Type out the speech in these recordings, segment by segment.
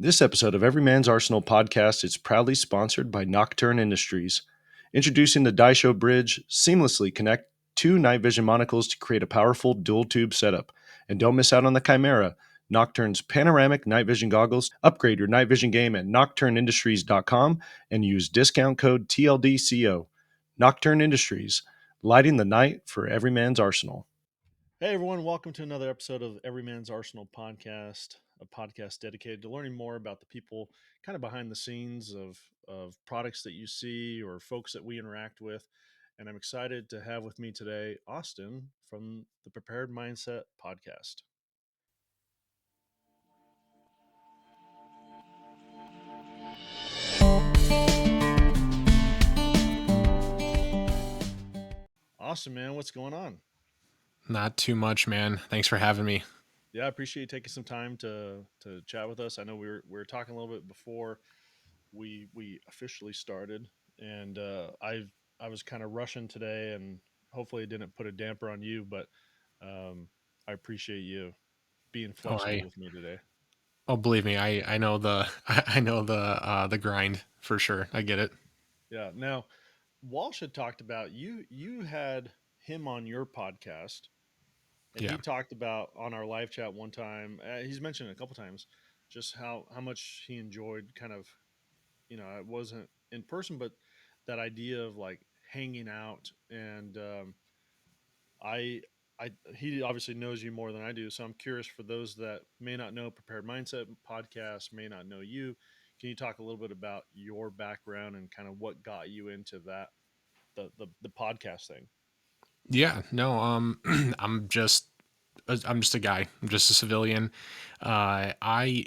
This episode of Everyman's Arsenal podcast is proudly sponsored by Nocturn Industries. Introducing the Daisho Bridge, seamlessly connect two night vision monocles to create a powerful dual tube setup. And don't miss out on the Chimera, Nocturn's panoramic night vision goggles. Upgrade your night vision game at nocturnindustries.com and use discount code TLDCO. Nocturn Industries, lighting the night for Everyman's Arsenal. Hey everyone, welcome to another episode of Everyman's Arsenal podcast, a podcast dedicated to learning more about the people kind of behind the scenes of products that you see or folks that we interact with. And I'm excited to have with me today Austin from the Prepared Mindset podcast. Awesome, man. What's going on? Not too much, man. Thanks for having me. Yeah, I appreciate you taking some time to chat with us. I know we were talking a little bit before we officially started, and I was kind of rushing today, and hopefully it didn't put a damper on you, but I appreciate you being Oh, flexible I with me today. believe me, I know the I know the grind for sure. I get it. Yeah. Now, Walsh had talked about you had him on your podcast, and he Yeah. talked about on our live chat one time. He's mentioned it a couple times, just how much he enjoyed kind of, it wasn't in person, but that idea of like hanging out. And I, he obviously knows you more than I do, so I'm curious for those that may not know Prepared Mindset podcast, may not know you. Can you talk a little bit about your background and kind of what got you into that the podcast thing? Yeah. No. I'm just a guy. I'm just a civilian. I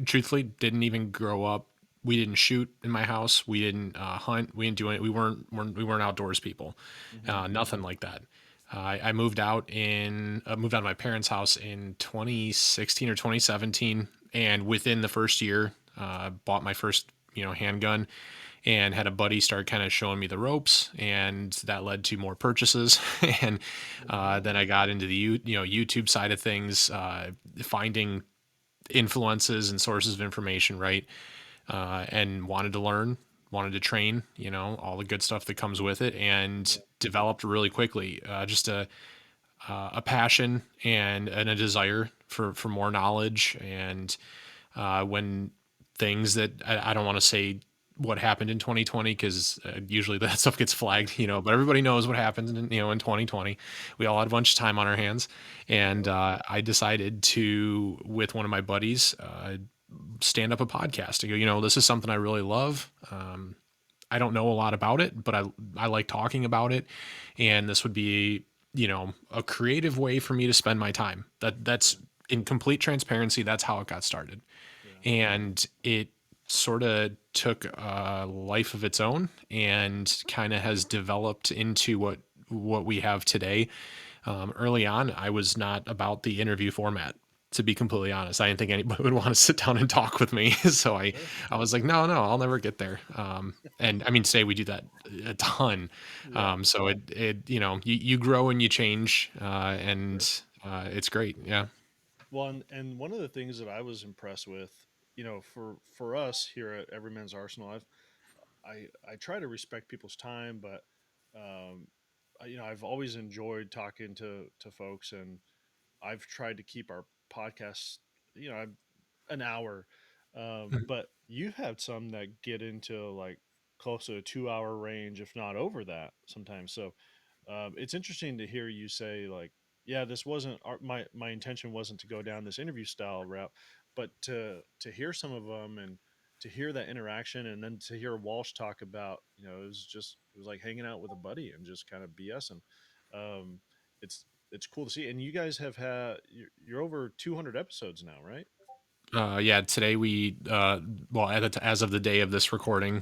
truthfully didn't even grow up. We didn't shoot in my house. We didn't hunt. We didn't do it. We weren't outdoors people. Hmm. Nothing like that. I moved moved out of my parents' house in 2016 or 2017, and within the first year, bought my first handgun, and had a buddy start kind of showing me the ropes, and that led to more purchases. And then I got into the YouTube side of things, finding influences and sources of information, right? And wanted to learn, wanted to train, all the good stuff that comes with it, and Yeah. developed really quickly just a passion and a desire for more knowledge. And when things that I don't want to say what happened in 2020, because usually that stuff gets flagged, but everybody knows what happened in 2020. We all had a bunch of time on our hands, and Yep. I decided to, with one of my buddies, stand up a podcast. I go, this is something I really love. I don't know a lot about it, but I like talking about it, and this would be a creative way for me to spend my time. That's in complete transparency. That's how it got started, Yeah. and it sort of took a life of its own and kind of has developed into what we have today. Early on, I was not about the interview format. To be completely honest, I didn't think anybody would want to sit down and talk with me. So I, Sure. I was like, no, I'll never get there. And I mean, today we do that a ton. Yeah. So you grow and you change, Sure. and it's great. Yeah. Well, and one of the things that I was impressed with, for us here at Everyman's Arsenal, I try to respect people's time, but I've always enjoyed talking to folks, and I've tried to keep our podcasts, an hour. But you have some that get into like close to a 2 hour range, if not over that sometimes. So it's interesting to hear you say like, yeah, this wasn't my intention wasn't to go down this interview style route, but to hear some of them and to hear that interaction, and then to hear Walsh talk about, it was like hanging out with a buddy and just kind of BSing. Um, it's it's cool to see, and you guys have you're over 200 episodes now, right? Yeah, today well, as of the day of this recording,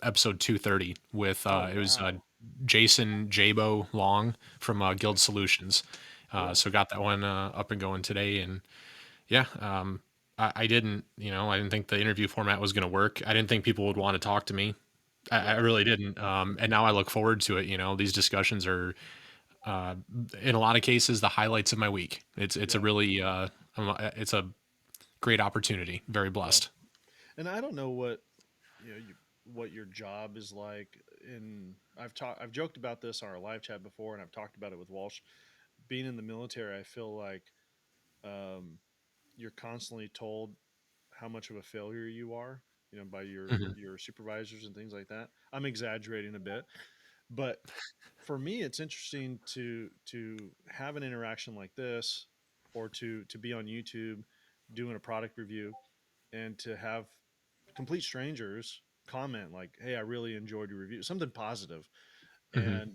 episode 230 with, Oh it was, wow, Jason Jabo Long from, okay, Guild Solutions. cool. So got that one, up and going today. And yeah, I didn't think the interview format was going to work. I didn't think people would want to talk to me. I Yeah, really didn't. And now I look forward to it. These discussions are, uh, in a lot of cases, the highlights of my week. It's a yeah, really, it's a great opportunity. Very Yeah. blessed. And I don't know what what your job is like. In I've joked about this on our live chat before, and I've talked about it with Walsh. Being in the military, I feel like um, you're constantly told how much of a failure you are, by Mhm. your supervisors and things like that. I'm exaggerating a bit, but for me, it's interesting to have an interaction like this, or to be on YouTube doing a product review, and to have complete strangers comment like, "Hey, I really enjoyed your review," something positive. Mhm. And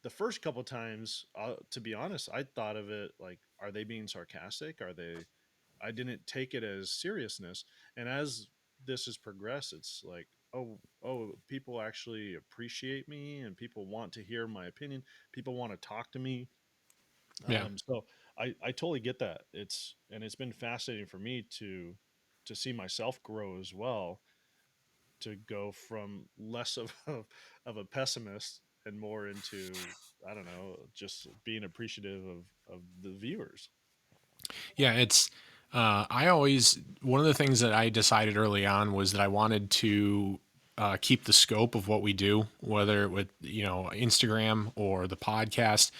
the first couple times, to be honest, I thought of it like, are they being sarcastic? Are they? I didn't take it as seriousness. And as this has progressed, it's like, oh, people actually appreciate me, and people want to hear my opinion. People want to talk to me. Yeah. So I totally get that. It's been fascinating for me to see myself grow as well, to go from less of a pessimist and more into, I don't know, just being appreciative of the viewers. Yeah, it's I always one of the things that I decided early on was that I wanted to keep the scope of what we do, whether with Instagram or the podcast,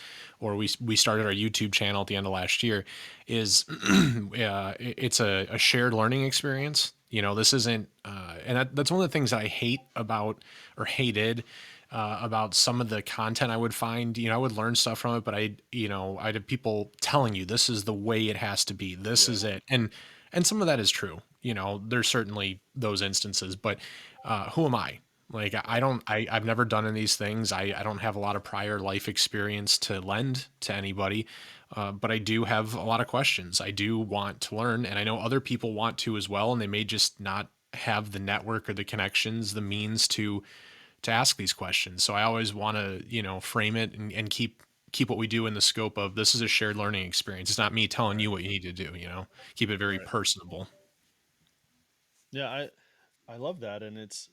or we started our YouTube channel at the end of last year. Is it's a shared learning experience. This isn't, and that's one of the things that I hate about or hated about some of the content I would find. I would learn stuff from it, but I'd have people telling you this is the way it has to be. This Yeah. is it, and some of that is true. There's certainly those instances, but who am I? Like I Right. don't, I've never done any of these things. I don't have a lot of prior life experience to lend to anybody, but I do have a lot of questions. I do want to learn, and I know other people want to as well, and they may just not have the network or the connections, the means to ask these questions. So I always want to, frame it and keep what we do in the scope of this is a shared learning experience. It's not me telling Right. you what you need to do, keep it very Right. personable. Yeah, I love that. And it's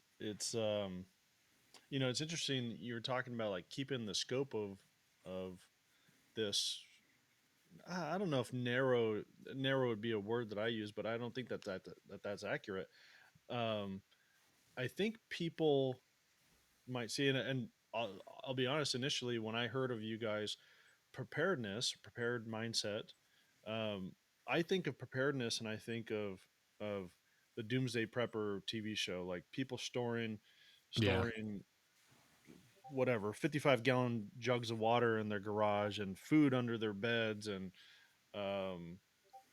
interesting you were talking about like keeping the scope of this. I don't know if narrow would be a word that I use, but I don't think that's accurate. um I think people might see it, and I'll be honest, initially when I heard of you guys, prepared mindset, um I think of preparedness, and I think of the Doomsday Prepper TV show, like people Yeah. storing whatever 55-gallon jugs of water in their garage, and food under their beds, and um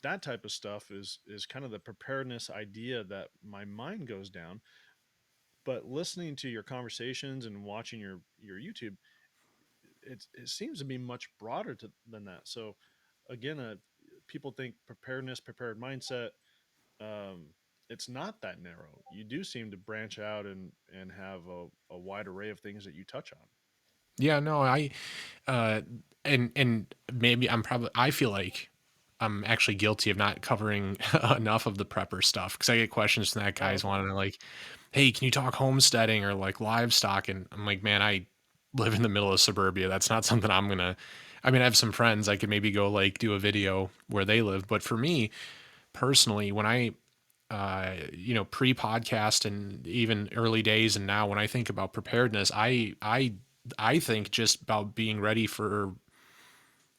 that type of stuff is kind of the preparedness idea that my mind goes down. But listening to your conversations and watching your YouTube, it seems to be much broader than that. So again, people think preparedness, prepared mindset. Um, it's not that narrow. You do seem to branch out and have a wide array of things that you touch on. Yeah, no, uh and maybe I feel like I'm actually guilty of not covering enough of the prepper stuff because I get questions from that Oh, guys okay. wanting to like, hey, can you talk homesteading or like livestock? And I'm like, man, I live in the middle of suburbia. That's not something I'm gonna. I mean, I have some friends I could maybe go like do a video where they live, but for me personally, when I pre-podcast and even early days and now when I think about preparedness, I think just about being ready for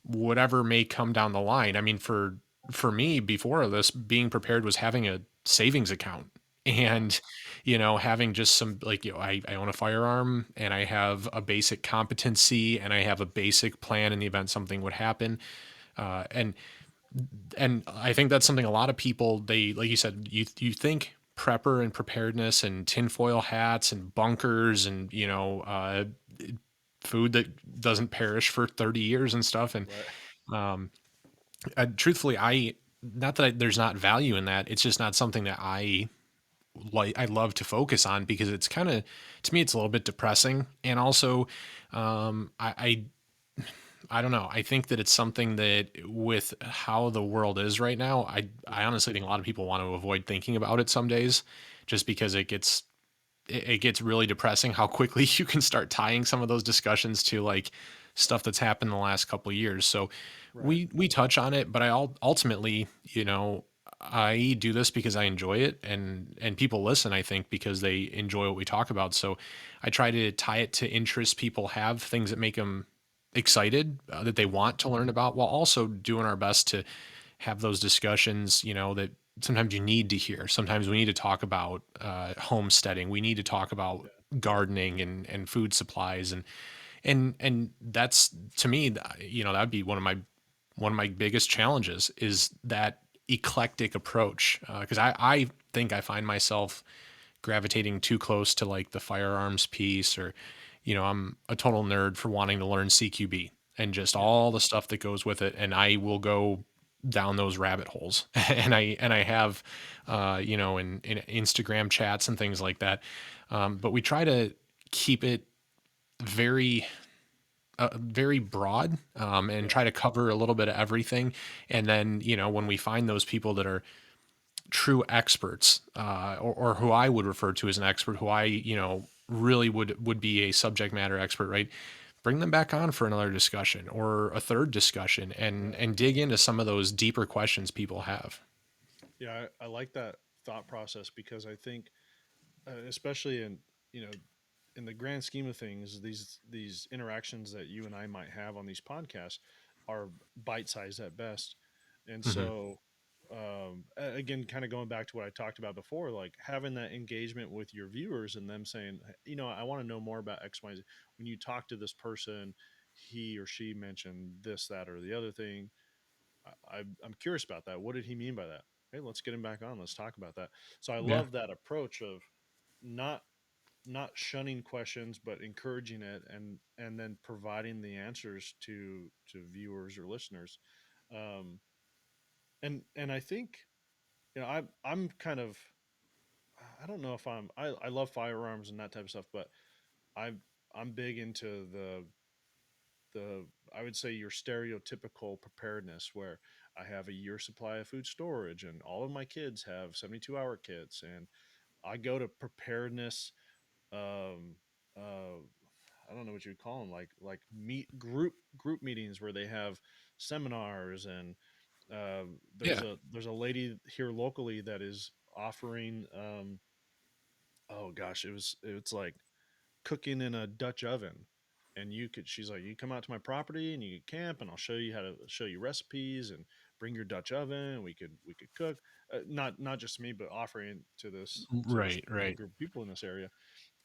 whatever may come down the line. I mean, for me before this, being prepared was having a savings account Yeah. and having just some like I own a firearm and I have a basic competency and I have a basic plan in the event something would happen. And I think that's something a lot of people they like you said you think prepper and preparedness and tinfoil hats and bunkers and food that doesn't perish for 30 years and stuff and Right. um, truthfully, I not that there's not value in that. It's just not something that I like. I love to focus on because it's kind of to me it's a little bit depressing, and also I don't know. I think that it's something that with how the world is right now, I honestly think a lot of people want to avoid thinking about it some days, just because it gets really depressing how quickly you can start tying some of those discussions to like stuff that's happened in the last couple of years. So Right. we touch on it, but ultimately, I do this because I enjoy it, and people listen, I think, because they enjoy what we talk about. So I try to tie it to interests people have, things that make them excited, that they Mhm. want to learn about, while also doing our best to have those discussions, that sometimes you need to hear. Sometimes we need to talk about homesteading. We need to talk about Yeah. gardening and food supplies, and that's, to me, that'd be one of my biggest challenges, is that eclectic approach, because I think I find myself gravitating too close to like the firearms piece, or I'm a total nerd for wanting to learn CQB and just Yeah. all the stuff that goes with it, and I will go down those rabbit holes and I have in Instagram chats and things like that, but we try to keep it very very broad, and Yeah. try to cover a little bit of everything. And then, when we find those people that are true experts, or who I would refer to as an expert, who I, really would be a subject matter expert, right? Bring them back on for another discussion or a third discussion, and Right. and dig into some of those deeper questions people have. Yeah, I like that thought process because I think, especially in you know in the grand scheme of things, these interactions that you and I might have on these podcasts are bite sized at best, and Hmm. so again, kind of going back to what I talked about before, like having that engagement with your viewers and them saying, I want to know more about X, Y, Z. When you talk to this person, he or she mentioned this, that, or the other thing. I'm curious about that. What did he mean by that? Hey, let's get him back on. Let's talk about that. So I Yeah. love that approach of not not shunning questions, but encouraging it, and then providing the answers to viewers or listeners. Um, and I think I'm kind of, I don't know if I love firearms and that type of stuff, but I'm I'm big into the I would say your stereotypical preparedness where I have a year supply of food storage and all of my kids have 72-hour kits, and I go to preparedness, um uh I don't know what you'd call them, like meet group meetings where they have seminars, and Yeah. there's a lady here locally that is offering, oh gosh, it's like cooking in a Dutch oven. And she's like, you come out to my property and you can camp, and I'll show you how to show you recipes, and bring your Dutch oven, and we could cook. Not just me, but offering to this Right. Right. group of people in this area.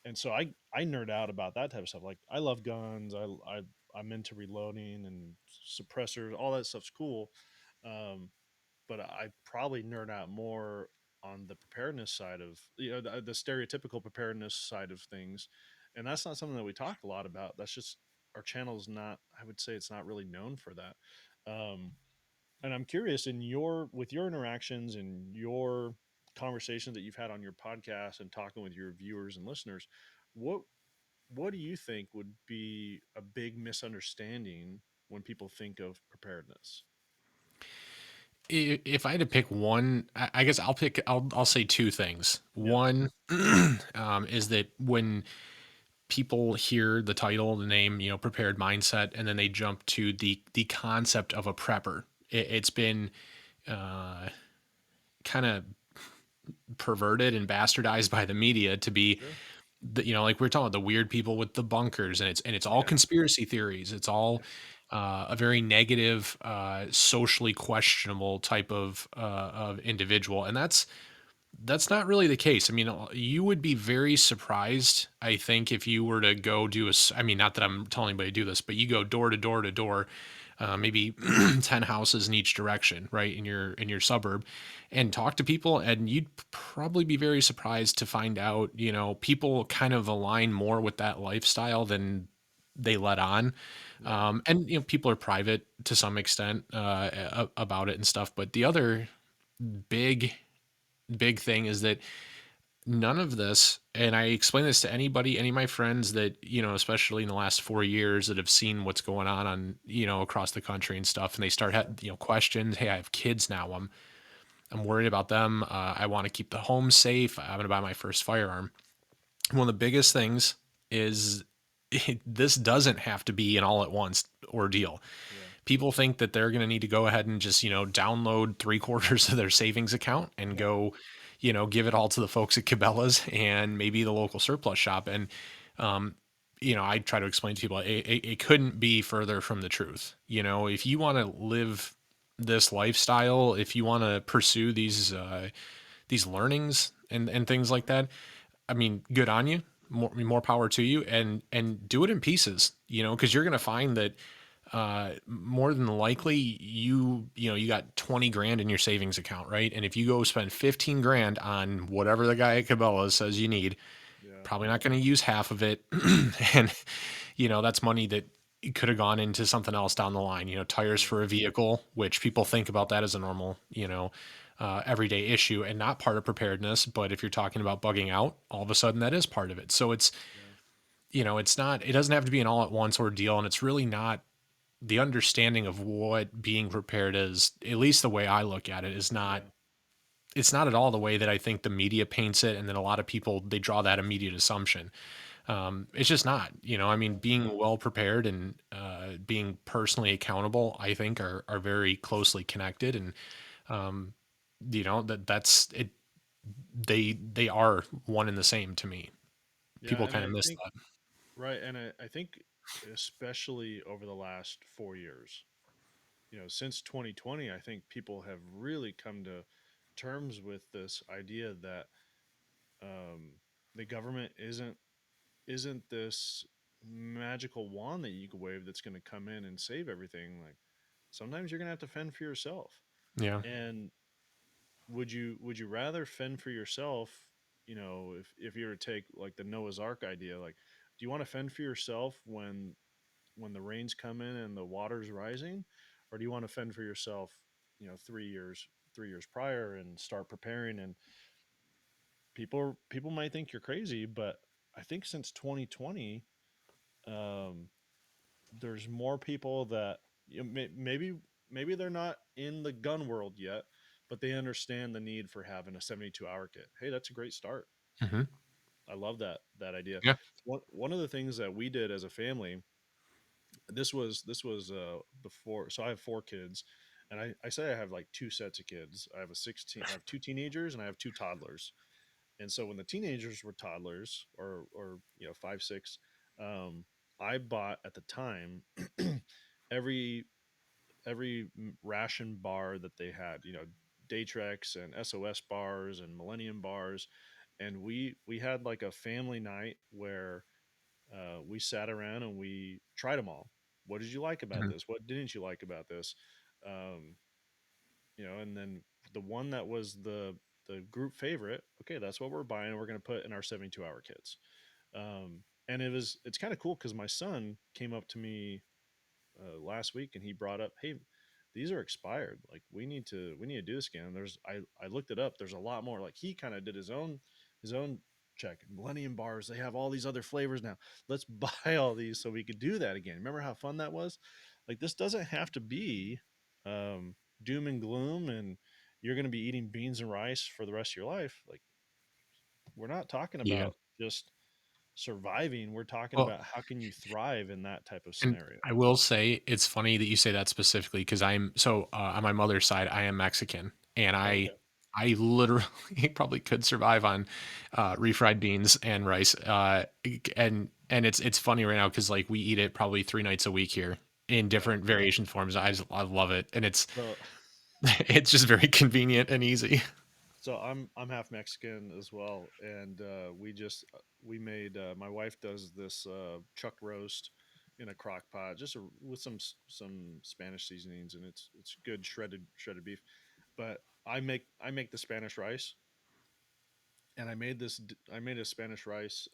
And so I nerd out about that type of stuff. Like I love guns. I'm into reloading and suppressors. All that stuff's cool. Um, but I probably nerd out more on the preparedness side of, the stereotypical preparedness side of things, and that's not something that we talk a lot about. That's just our channel's not. I would say it's not really known for that. Um, and I'm curious, in your with your interactions and your conversations that you've had on your podcast and talking with your viewers and listeners, what what do you think would be a big misunderstanding when people think of preparedness? If I had to pick one, I guess I'll say two things. Yeah. One, is that when people hear the title, the name, prepared mindset, and then they jump to the concept of a prepper. It's been uh, kind of perverted and bastardized by the media to be, Sure. like we are talking about, the weird people with the bunkers, and it's all Yeah. conspiracy theories. It's all Yeah. a very negative, socially questionable type of individual, and that's not really the case. I mean, you would be very surprised, I think, if you were to go I mean, not that I'm telling anybody to do this, but you go door to door to door, maybe 10 houses in each direction, right, in your suburb, and talk to people, and you'd probably be very surprised to find out, people kind of align more with that lifestyle than they let on. Yeah. And people are private to some extent, about it and stuff. But the other big big thing is that none of this, and I explain this to anybody, any of my friends that, especially in the last 4 years, that have seen what's going on, across the country and stuff, and they start Sure. having, questions. Hey, I have kids now. I'm worried about them. I want to keep the home safe. I'm going to buy my first firearm. One of the biggest things is this doesn't have to be an all at once ordeal. Yeah. People think that they're going to need to go ahead and just, download 3/4 of their savings account and Yeah, go, give it all to the folks at Cabela's and maybe the local surplus shop. And, um, I try to explain to people it couldn't be further from the truth. If you want to live this lifestyle, if you want to pursue these learnings and things like that, I mean, good on you. More power to you, and do it in pieces. Because you're going to find that more than likely you got 20 grand in your savings account, right? And if you go spend 15 grand on whatever the guy at Cabela's says you need, yeah, probably not going to use half of it. And that's money that could have gone into something else down the line, tires yeah, for a vehicle, which people think about that as a normal, everyday issue and not part of preparedness. But if you're talking about bugging out, all of a sudden that is part of it. So it's, yeah, it's not, it doesn't have to be an all at once ordeal. And it's really not the understanding of what being prepared is, at least the way I look at it, is not, yeah, it's not at all the way that I think the media paints it. And then a lot of people, they draw that immediate assumption. It's just not, I mean, yeah, being well prepared and being personally accountable, I think are very closely connected. And, um, that's it. They are one and the same to me. yeah. People And kind I of miss think that. right, and I think especially over the last 4 years, since 2020, I think people have really come to terms with this idea that um, the government isn't this magical wand that you can wave that's going to come in and save everything. Like sometimes you're going to have to fend for yourself. Yeah. And would you rather fend for yourself? If you were to take like the Noah's Ark idea, like, do you want to fend for yourself when the rains come in and the water's rising, or do you want to fend for yourself? 3 years prior and start preparing. And people might think you're crazy, but I think since 2020, um, there's more people that maybe they're not in the gun world yet, but they understand the need for having a 72-hour kit. Hey, that's a great start. Hmm. I love that idea. Yeah. One of the things that we did as a family, this was before. So I have 4 kids, and I say I have like two sets of kids. I have two teenagers and I have two toddlers. And so when the teenagers were toddlers, or 5, 6, um, I bought at the time every ration bar that they had, Daytrex and SOS bars and Millennium bars, and we had like a family night where we sat around and we tried them all. What did you like about Hmm. this? What didn't you like about this? Um, and then the one that was the group favorite, okay, that's what we're buying. We're going to put in our 72-hour kits. And it's kind of cool because my son came up to me last week and he brought up, hey, these are expired. Like we need to do this again. And I looked it up. There's a lot more. Like he kind of did his own check. Millennium bars, they have all these other flavors now. Let's buy all these so we could do that again. Remember how fun that was? Like this doesn't have to be um, doom and gloom, and you're going to be eating beans and rice for the rest of your life. Like we're not talking Yeah. about just surviving. We're talking Well, about how can you thrive in that type of and scenario. I will say it's funny that you say that specifically because I'm so on my mother's side, I am Mexican, and I Okay. I literally probably could survive on refried beans and rice. And it's funny right now because like we eat it probably 3 nights a week here in Yeah. different variation forms. I love it, and it's So it's just very convenient and easy. so I'm half Mexican as well, and we made my wife does this chuck roast in a crock pot, just with some Spanish seasonings, and it's good shredded beef. But I make the Spanish rice, and I made a Spanish rice,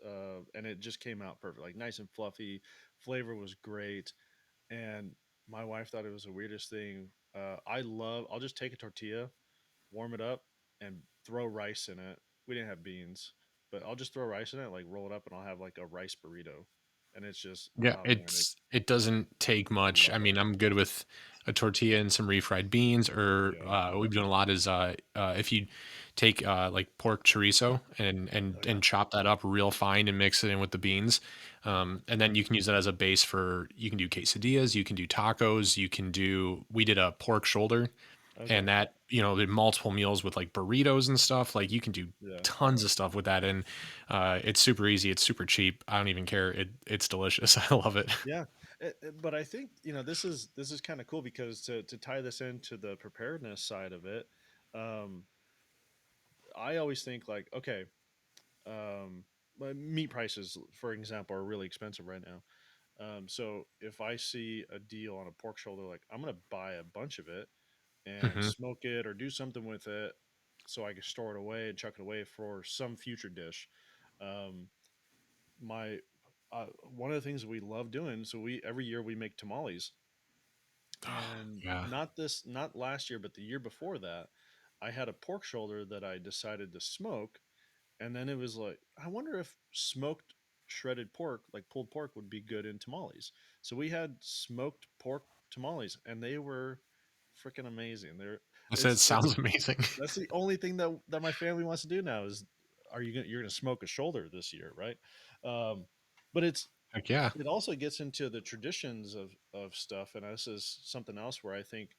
and it just came out perfect, like nice and fluffy. Flavor was great, and my wife thought it was the weirdest thing. I'll just take a tortilla, warm it up, and throw rice in it. We didn't have beans, but I'll just throw rice in it, like roll it up, and I'll have like a rice burrito. and it's just, Yeah, oh man, it doesn't take much. love I it. mean, I'm good with a tortilla and some refried beans, or Yeah. what we've done a lot is if you take like pork chorizo and Oh yeah. chop that up real fine and mix it in with the beans, Mhm. and then you can use that as a base for you can do quesadillas, you can do tacos, you can do. We did a pork shoulder, and Okay. that did multiple meals with like burritos and stuff. Like you can do Yeah. tons of stuff with that, and it's super easy. It's super cheap. I don't even care. It's delicious. I love it. Yeah. But I think, this is kind of cool because to tie this into the preparedness side of it, um, I always think like, okay, meat prices, for example, are really expensive right now. So if I see a deal on a pork shoulder, like I'm gonna buy a bunch of it and Hmm. smoke it or do something with it so I can store it away and chuck it away for some future dish. Um, my One of the things we love doing, so we every year we make tamales, and Yeah. not last year, but the year before that, I had a pork shoulder that I decided to smoke, and then it was like, I wonder if smoked shredded pork, like pulled pork, would be good in tamales. So we had smoked pork tamales, and they were freaking amazing. I said it It's sounds amazing. That's the only thing that my family wants to do now is, you're gonna smoke a shoulder this year, right? Um, but Heck yeah. it also gets into the traditions of stuff, and this is something else where I think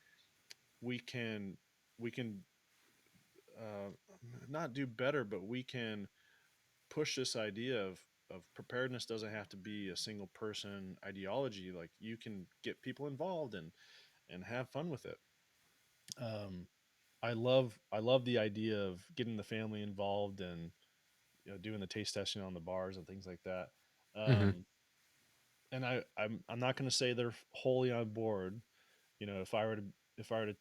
we can uh, not do better, but we can push this idea of preparedness doesn't have to be a single person ideology. Like, you can get people involved and have fun with it. Um, I love the idea of getting the family involved and, doing the taste testing on the bars and things like that. Hmm. And I'm not going to say they're wholly on board. If I were to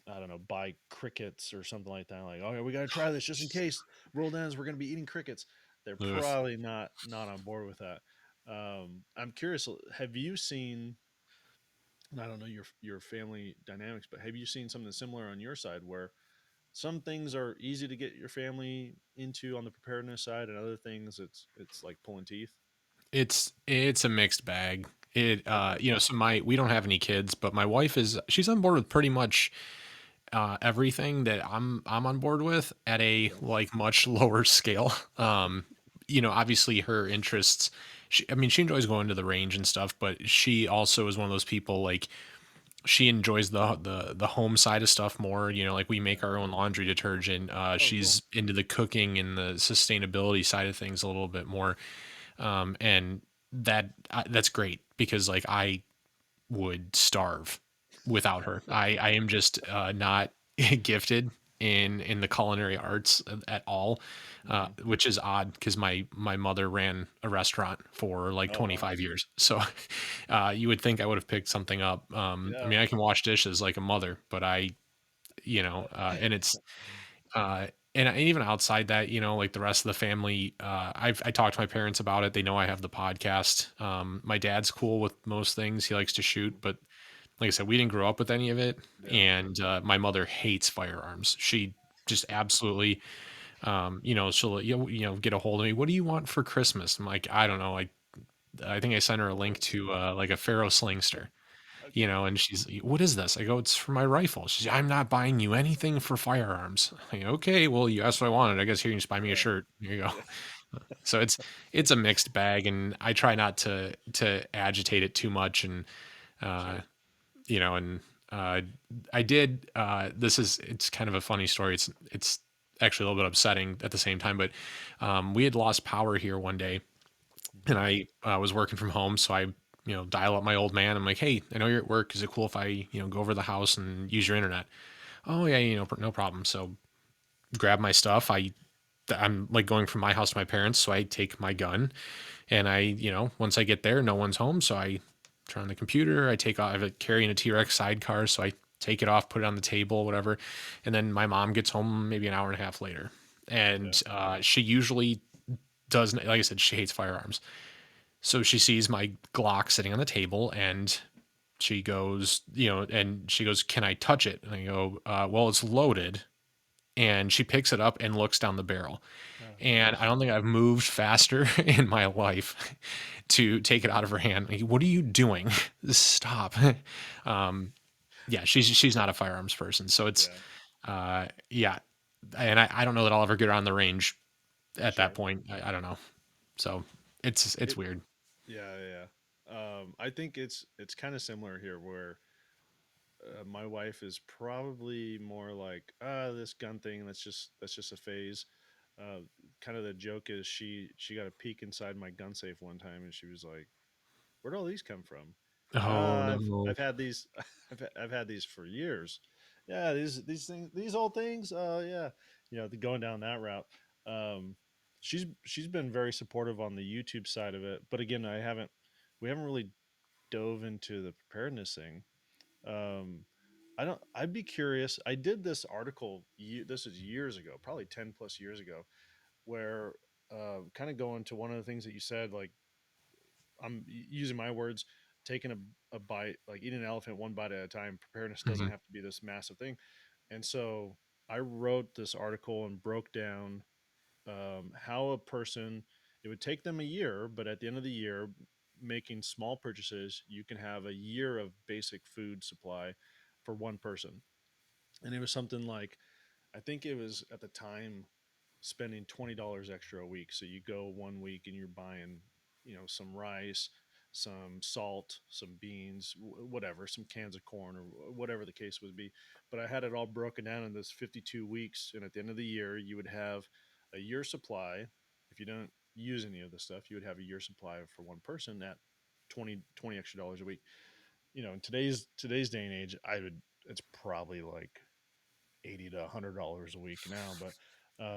I don't know, buy crickets or something like that, like, okay, we got to try this just in case world ends, we're going to be eating crickets. They're Ugh. probably not on board with that. I'm curious, have you seen? And I don't know your family dynamics, but have you seen something similar on your side where some things are easy to get your family into on the preparedness side, and other things it's like pulling teeth? It's a mixed bag. It Okay. so my we don't have any kids, but my wife she's on board with pretty much everything that I'm on board with at a Okay. like much lower scale. Obviously her interests. I mean, she enjoys going to the range and stuff, but she also is one of those people like she enjoys the home side of stuff more. Like we make Yeah. our own laundry detergent. Oh, cool. She's into the cooking and the sustainability side of things a little bit more, and that's great because like I would starve without her. I am just not gifted in the culinary arts at all, Hmm. which is odd because my mother ran a restaurant for like Oh wow. 25 years. So you would think I would have picked something up. I Yeah. mean, I can wash dishes like a mother, but and it's uh, even outside that, like the rest of the family, I talked to my parents about it. They know I have the podcast. My dad's cool with most things. He likes to shoot, but like I said, we didn't grow up with any of it. Yeah. And my mother hates firearms. She just absolutely, she'll get a hold of me. What do you want for Christmas? I'm like, I don't know. I think I sent her a link to like a Pharaoh Slingster, Okay. and she's, what is this? I go, it's for my rifle. She's, I'm not buying you anything for firearms. I'm like, okay, well, you asked what I wanted. I guess here you can just buy me a Yeah. shirt. Here you go. Yeah. So it's a mixed bag, and I try not to agitate it too much, and uh, Sure. and uh, I did. It's kind of a funny story. It's actually a little bit upsetting at the same time, but we had lost power here one day, and Hmm. I was working from home, so I dial up my old man. I'm like, hey, I know you're at work. Is it cool if I go over to the house and use your internet? Oh yeah, no problem. So grab my stuff. I'm like going from my house to my parents, so I take my gun and once I get there, no one's home, so I turn on the computer. I take off. I'm carrying a T-Rex sidecar, so I take it off, put it on the table, whatever, and then my mom gets home maybe an hour and a half later, Yeah. and she usually doesn't. Like I said, she hates firearms, so she sees my Glock sitting on the table, and she goes, "Can I touch it?" And I go, "Well, it's loaded." and she picks it up and looks down the barrel. Oh And I gosh. don't think I've moved faster in my life to take it out of her hand. Like, what are you doing? Stop. um, yeah, she's not a firearms person, so it's Yeah. yeah, and I don't know that I'll ever get her on the range at that Sure. point. I don't know. So it's It. weird. Yeah. Yeah. I think it's kind of similar here, where my wife is probably more like, this gun thing. That's just a phase. Uh, Kind of the joke is she got a peek inside my gun safe one time, and she was like, "Where'd all these come from?" Oh I've no. had these I've had these for years. Yeah, these things, these old things. Yeah, going down that route. Um, she's been very supportive on the YouTube side of it, but again, we haven't really dove into the preparedness thing. Um, I don't. I'd be curious. I did this article. This is years ago, probably 10 plus years ago, where kind of going to one of the things that you said, like using my words, taking a bite, like eating an elephant one bite at a time. Preparedness doesn't Mhm. have to be this massive thing. And so I wrote this article and broke down how a person, it would take them a year, but at the end of the year, making small purchases, you can have a year of basic food supply for one person. And it was something like, I think it was at the time spending $20 extra a week. So you go one week and you're buying, some rice, some salt, some beans, whatever, some cans of corn, or whatever the case would be. But I had it all broken down in this 52 weeks. And at the end of the year, you would have a year supply. If you don't use any of the stuff, you would have a year supply for one person at 20 extra dollars a week. In today's day and age, it's probably like 80 to $100 a week now. But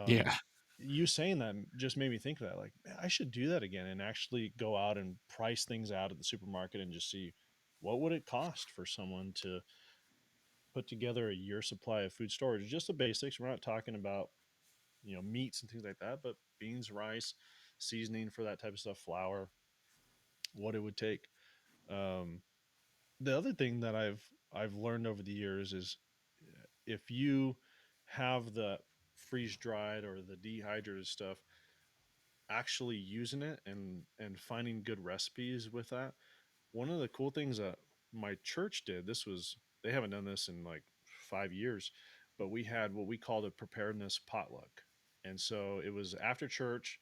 Yeah. you saying that just made me think of that. Like, man, I should do that again and actually go out and price things out at the supermarket and just see what would it cost for someone to put together a year supply of food storage. Just the basics. We're not talking about meats and things like that, but beans, rice, seasoning for that type of stuff, flour, what it would take. Um, the other thing that I've learned over the years is, if you have the freeze dried or the dehydrated stuff, actually using it and finding good recipes with that. One of the cool things that my church did, this was, they haven't done this in like 5 years, but we had what we called a preparedness potluck. And so it was after church,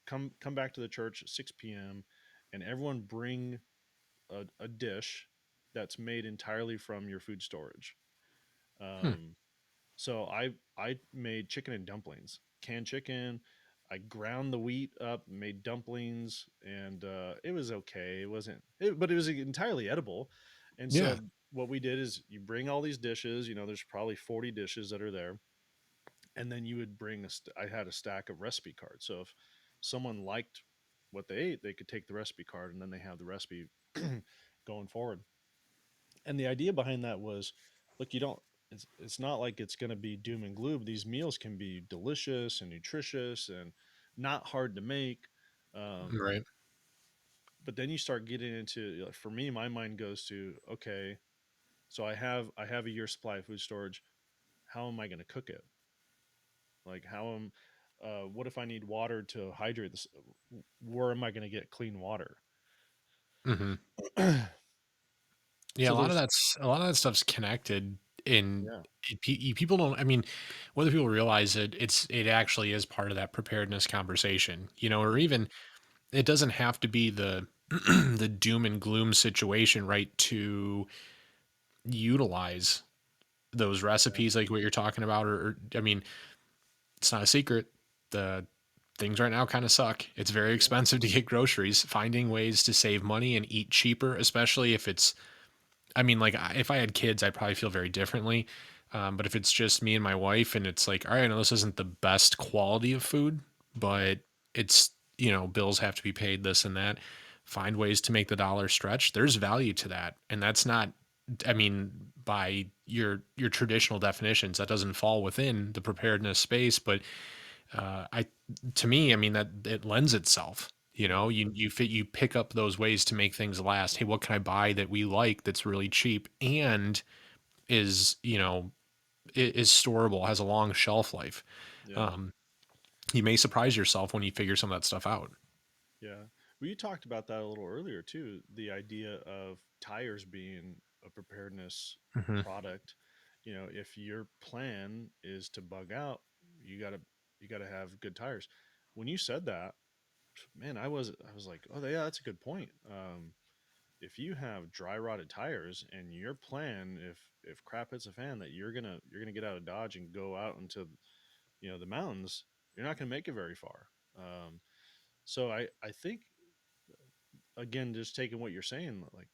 come back to the church at 6 p.m. and everyone bring a dish that's made entirely from your food storage. Hmm. So I made chicken and dumplings, canned chicken. I ground the wheat up, made dumplings, and it was okay. But it was entirely edible. And Yeah. so what we did is, you bring all these dishes. There's probably 40 dishes that are there, and then you would bring I had a stack of recipe cards. So if someone liked what they ate, they could take the recipe card, and then they have the recipe going forward. And the idea behind that was, look, you don't, it's not like it's going to be doom and gloom. These meals can be delicious and nutritious and not hard to make. um, Right. but then you start getting into, like, for me, my mind goes to, okay, so I have a year supply of food storage. How am I going to cook it? Like, what if I need water to hydrate this? Where am I going to get clean water? Hmm. Yeah, So there's, a lot of that stuff's connected in yeah, people don't, I mean, whether people realize it, it actually is part of that preparedness conversation, or yeah, even it doesn't have to be the the doom and gloom situation, right, to utilize those yeah, recipes like what you're talking about, or I mean, it's not a secret. The things right now kind of suck. It's very yeah, expensive to get groceries. Finding ways to save money and eat cheaper, especially if it's, I mean, like if I had kids, I'd probably feel very differently. But if it's just me and my wife, and it's like, all right, I know this isn't the best quality of food, yeah, but it's, bills have to be paid, this and that. Find ways to make the dollar stretch. There's value to that. And that's not, I mean, by your traditional definitions, that doesn't fall within the preparedness space. But I, to me, I mean, that it lends itself. yeah, You pick up those ways to make things last. Hey, what can I buy that we like that's really cheap and is, is storable, has a long shelf life. Yeah. Um, you may surprise yourself when you figure some of that stuff out. Yeah. Well, you talked about that a little earlier too. The idea of tires being a preparedness Hmm. product. You know, if your plan is to bug out, you gotta you gotta have good tires. When you said that, man, I was like, oh yeah, that's a good point. If you have dry rotted tires and your plan, if crap hits a fan, that you're gonna get out of Dodge and go out into the mountains, you're not gonna make it very far. So I think, again, just taking what you're saying, like,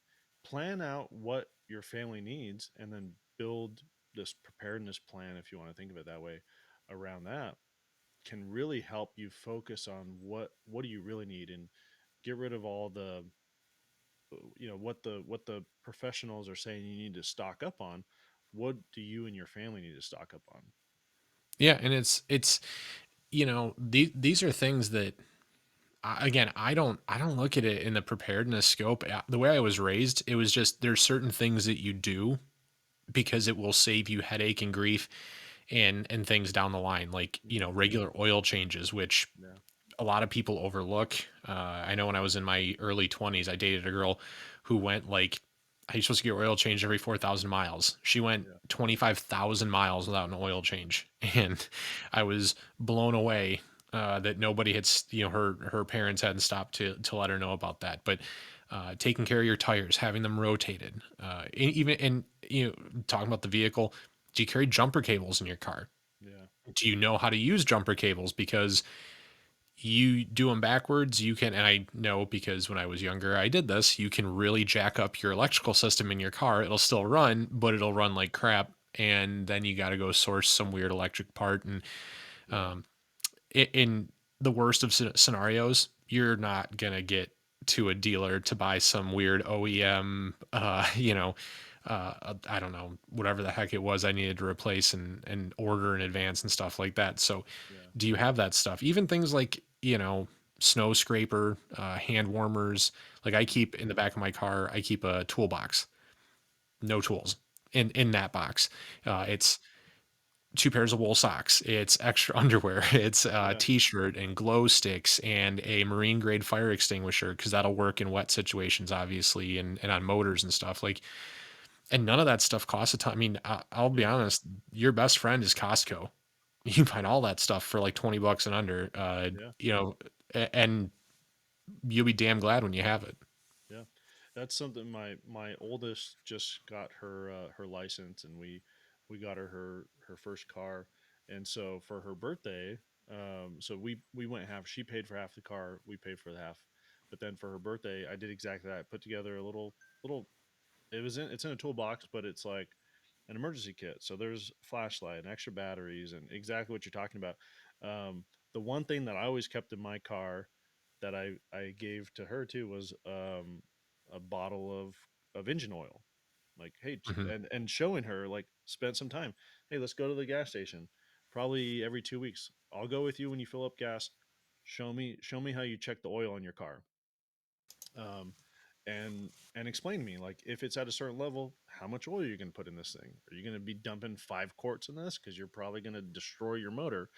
plan out what your family needs and then build this preparedness plan, if you want to think of it that way, around that, can really help you focus on what do you really need, and get rid of all the what the professionals are saying you need to stock up on. What do you and your family need to stock up on? Yeah, and it's these are things that again, I don't look at it in the preparedness scope. The way I was raised, it was just there's certain things that you do because it will save you headache and grief and things down the line, like Hmm. regular oil changes, which Yeah. a lot of people overlook. I know when I was in my early 20s, I dated a girl who went like, I supposed to get oil changed every 4,000 miles. She went Yeah. 25,000 miles without an oil change. And I was blown away that nobody had, her parents hadn't stopped to let her know about that. But taking care of your tires, having them rotated, even, and, talking about the vehicle, do you carry jumper cables in your car? Yeah. Do you know how to use jumper cables? Because you do them backwards, you can, and I know because when I was younger, I did this, you can really jack up your electrical system in your car. It'll still run, but it'll run like crap. And then you got to go source some weird electric part. And Yeah. um, in the worst of scenarios, you're not going to get to a dealer to buy some weird OEM, I don't know, whatever the heck it was I needed to replace and order in advance and stuff like that. So, Yeah. do you have that stuff? Even things like, snow scraper, hand warmers. Like I Hmm. keep in the back of my car, I keep a toolbox, no tools in that box. It's two pairs of wool socks. It's extra underwear. It's a Yeah. t-shirt and glow sticks and a marine grade fire extinguisher because that'll work in wet situations, obviously, and on motors and stuff. Like, and none of that stuff costs a ton. I mean, I'll be Yeah. honest. Your best friend is Costco. You can find all that stuff for like 20 bucks and under. Yeah. And you'll be damn glad when you have it. Yeah, that's something. My oldest just got her license, and we got her first car, and so for her birthday, so we went half. She paid for half the car, we paid for the half, but then for her birthday, I did exactly that. I put together a little. It's in a toolbox, but it's like an emergency kit. So there's a flashlight and extra batteries and exactly what you're talking about. Um, the one thing that I always kept in my car that I gave to her too was a bottle of engine oil. Like, hey, Mhm. and showing her, like, spent some time. Hey, let's go to the gas station. Probably every 2 weeks. I'll go with you when you fill up gas. Show me how you check the oil in your car. Um, and explain to me, like, if it's at a certain level, how much oil you're going to put in this thing. Are you going to be dumping 5 quarts in this because you're probably going to destroy your motor?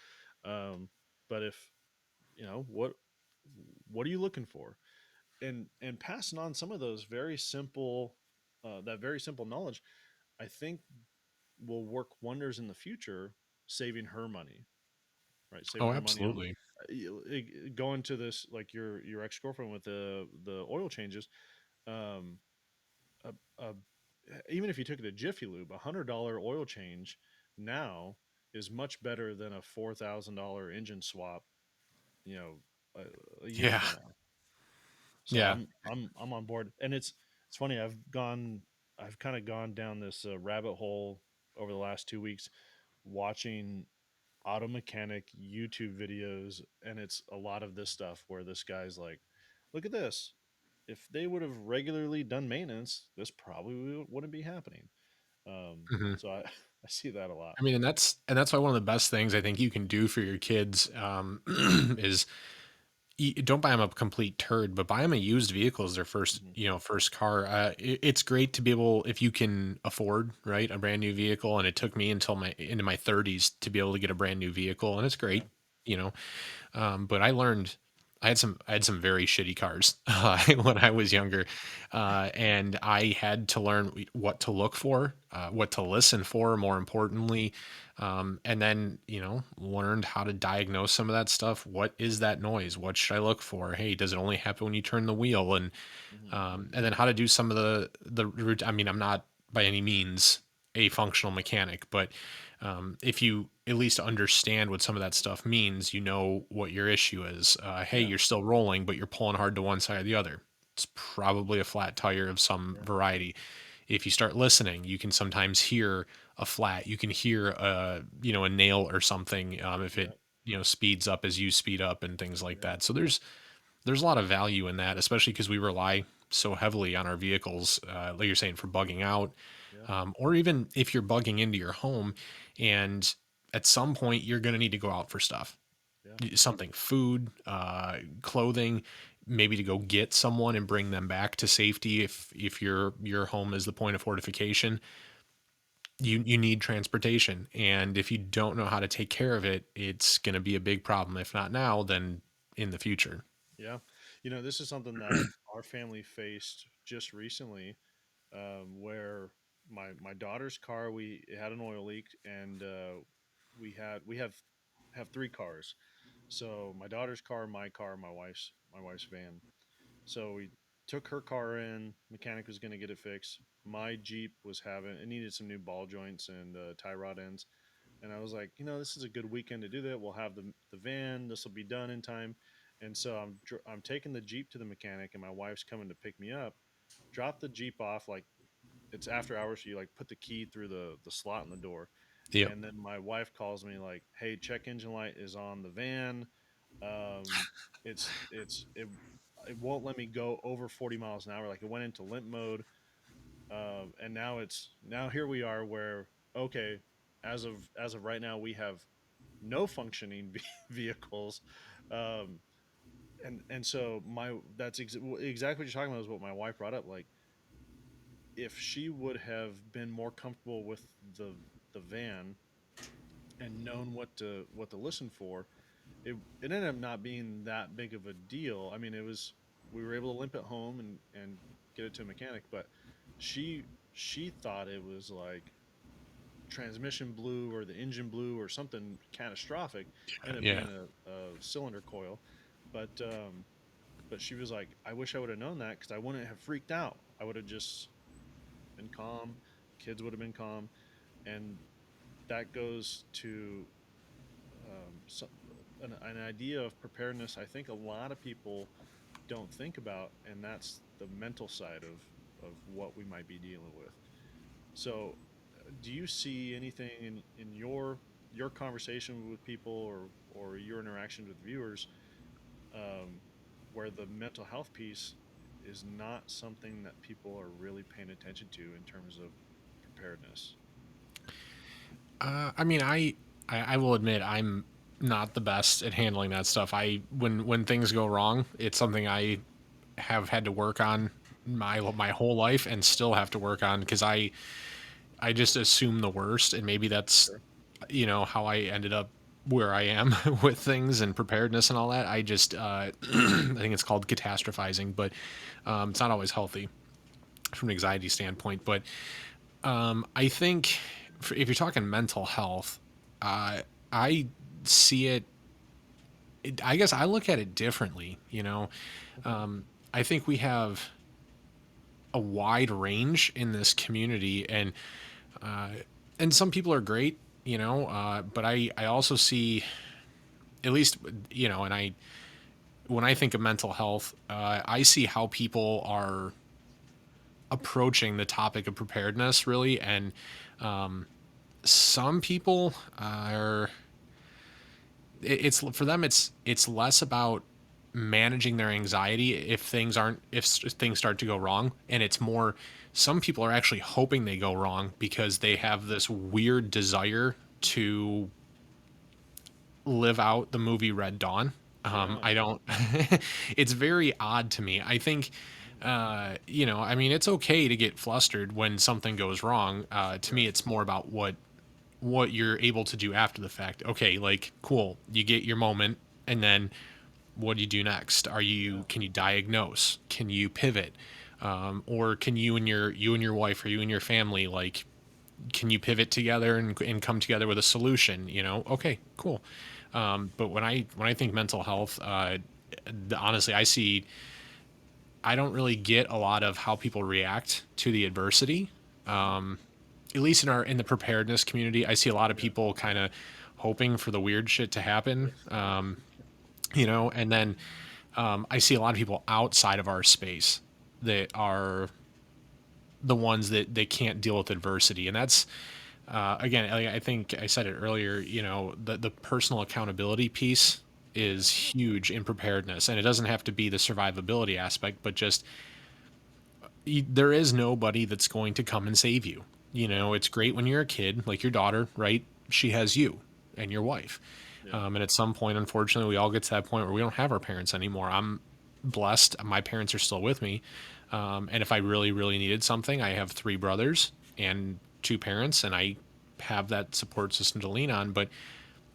But if what are you looking for, and passing on some of those very simple that very simple knowledge, I think, will work wonders in the future, saving her money, right? Saving Oh, her money on absolutely. going to this, like your ex-girlfriend with the oil changes. um a, a Even if you took it to Jiffy Lube, $100 oil change now is much better than a $4,000 engine swap, you know, a year Yeah. from now. So Yeah. I'm on board, and it's funny. I've kind of gone down this rabbit hole over the last 2 weeks, watching auto mechanic YouTube videos, and it's a lot of this stuff where this guy's like, "Look at this. If they would have regularly done maintenance, this probably wouldn't be happening." Mhm. So I I see that a lot. I mean, and that's why one of the best things I think you can do for your kids is don't buy them a complete turd, but buy them a used vehicle as their first, Mhm. first car. It's great to be able, if you can afford, right, a brand new vehicle. And it took me until my into my 30s to be able to get a brand new vehicle, and it's Yeah. great, you know. But I learned I had some very shitty cars when I was younger, and I had to learn what to look for, what to listen for, more importantly, and then learned how to diagnose some of that stuff. What is that noise? What should I look for? Hey, does it only happen when you turn the wheel? Mhm. And then how to do some of I mean, I'm not by any means a functional mechanic, but if you at least understand what some of that stuff means, you know what your issue is. Hey, Yeah. you're still rolling, but you're pulling hard to one side or the other. It's probably a flat tire of some Yeah. variety. If you start listening, you can sometimes hear a flat. You can hear a nail or something, if Yeah. it speeds up as you speed up and things like Yeah. that. So there's a lot of value in that, especially because we rely so heavily on our vehicles, like you're saying, for bugging out, Yeah. or even if you're bugging into your home, and at some point you're going to need to go out for stuff, Yeah. something, food, clothing, maybe to go get someone and bring them back to safety. If your home is the point of fortification, you need transportation, and if you don't know how to take care of it, it's going to be a big problem. If not now, then in the future. Yeah. This is something that our family faced just recently, where my daughter's car, we it had an oil leak, and we have three cars. So my daughter's car, my wife's van. So we took her car in. Mechanic was going to get it fixed. My Jeep was having it needed some new ball joints and tie rod ends. And I was like, this is a good weekend to do that. We'll have the van. This will be done in time. And so I'm taking the Jeep to the mechanic, and my wife's coming to pick me up. Drop the Jeep off, like it's after hours. So you like put the key through the slot in the door, Yep. and then my wife calls me like, "Hey, check engine light is on the van. Um, it won't let me go over 40 miles an hour. Like it went into limp mode, and now here we are where okay, as of right now we have no functioning vehicles, um, and so exactly what you're talking about is what my wife brought up. Like if she would have been more comfortable with the van and known what to listen for, it ended up not being that big of a deal. I mean, we were able to limp it home and get it to a mechanic, but she she thought it was like transmission blew or the engine blew or something catastrophic. Ended up Yeah. being a cylinder coil, but but she was like, I wish I would have known that because I wouldn't have freaked out. I would have just been calm. Kids would have been calm, and that goes to an idea of preparedness. I think a lot of people don't think about, and that's the mental side of what we might be dealing with. So, do you see anything in your conversation with people or your interaction with viewers, um, where the mental health piece is not something that people are really paying attention to in terms of preparedness? I mean, I will admit I'm not the best at handling that stuff. When things go wrong, it's something I have had to work on my whole life and still have to work on, because I just assume the worst, and maybe that's Sure. how I ended up where I am with things and preparedness and all that. I just I think it's called catastrophizing, but it's not always healthy from an anxiety standpoint. But I think if you're talking mental health, I see I guess I look at it differently. Okay. I think we have a wide range in this community, uh, and some people are great, but I also see, at least, and I when I think of mental health, I see how people are approaching the topic of preparedness, really. And some people are it's for them, it's less about managing their anxiety if things start to go wrong, and it's more, some people are actually hoping they go wrong because they Yeah. have this weird desire to live out the movie Red Dawn. Yeah. I don't. It's very odd to me. I think, I mean, it's okay to get flustered when something goes wrong. To me, Right. it's more about what you're able to do after the fact. Okay, like cool, you get your moment, and then what do you do next? Yeah. Can you diagnose? Can you pivot? Or can you and your wife or you and your family, like, can you pivot together and come together with a solution? Okay, cool. But when I think mental health, honestly, I don't really get a lot of how people react to the adversity. Hmm. At least in the preparedness community, I see a lot of Yeah. people kind of hoping for the weird shit to happen. And then I see a lot of people outside of our space that are the ones that they can't deal with adversity, and that's again, I think I said it earlier. The personal accountability piece Yeah. is huge in preparedness, and it doesn't have to be the survivability aspect, but just there is nobody that's going to come and save you. Right. It's great when you're a kid, like your daughter, right? She has you and your wife. Yeah. And at some point, unfortunately, we all get to that point where we don't have our parents anymore. I'm blessed. My parents are still with me. And if I really, really needed something, I have three brothers and two parents, and I have that support system to lean on. But